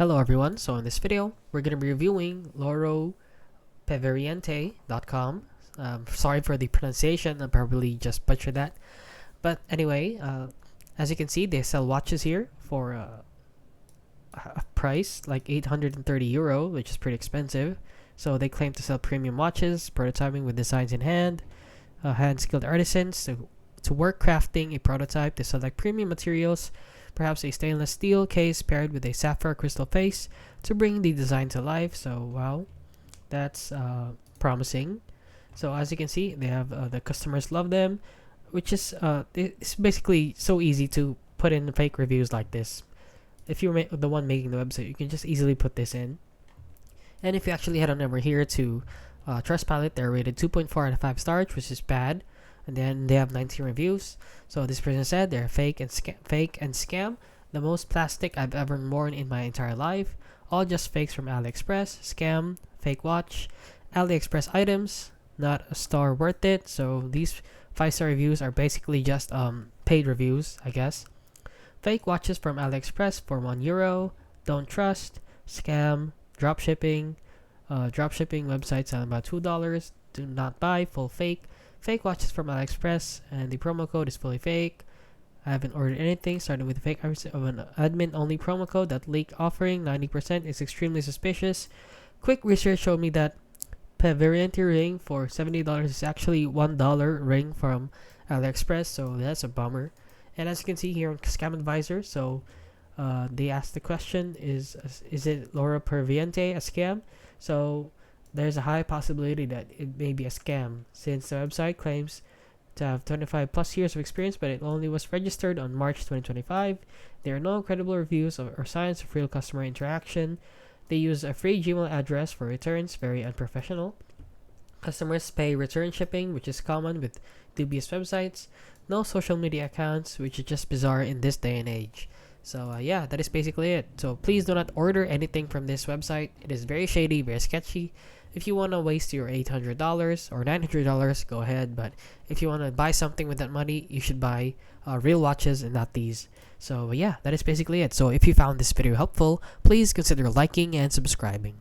Hello everyone, so in this video, we're going to be reviewing loropreveriente.com. Sorry for the pronunciation, I probably just butchered that. But anyway, as you can see, they sell watches here for a price like €830, which is pretty expensive. So they claim to sell premium watches, prototyping with designs in hand, hand-skilled artisans to work crafting a prototype. They select premium materials, perhaps a stainless steel case paired with a sapphire crystal face to bring the design to life. So wow, that's promising. So as you can see, they have the customers love them, which is it's basically so easy to put in fake reviews like this. If you're the one making the website, you can just easily put this in. And if you actually head on over here to Trustpilot, they're rated 2.4 out of 5 stars, which is bad. And then they have 19 reviews. So this person said they're fake and scam. The most plastic I've ever worn in my entire life. All just fakes from AliExpress. Scam, fake watch, AliExpress items, not a star worth it. So these 5-star reviews are basically just paid reviews, I guess. Fake watches from AliExpress for €1. Don't trust. Scam. Dropshipping. Dropshipping websites selling about $2. Do not buy. Full fake. Fake watches from AliExpress, and the promo code is fully fake. I haven't ordered anything, starting with the fake of an admin-only promo code. That leak offering 90% is extremely suspicious. Quick research showed me that Preveriente ring for $70 is actually $1 ring from AliExpress, so that's a bummer. And as you can see here on Scam Advisor, so they asked the question: Is it Laura Preveriente a scam? So there's a high possibility that it may be a scam, since the website claims to have 25 plus years of experience, but it only was registered on March 2025. There are no credible reviews or signs of real customer interaction. They use a free Gmail address for returns, very unprofessional. Customers pay return shipping, which is common with dubious websites. No social media accounts, which is just bizarre in this day and age. So yeah, that is basically it. So please do not order anything from this website. It is very shady, very sketchy. If you want to waste your $800 or $900, go ahead. But if you want to buy something with that money, you should buy real watches and not these. So yeah, that is basically it. So if you found this video helpful, please consider liking and subscribing.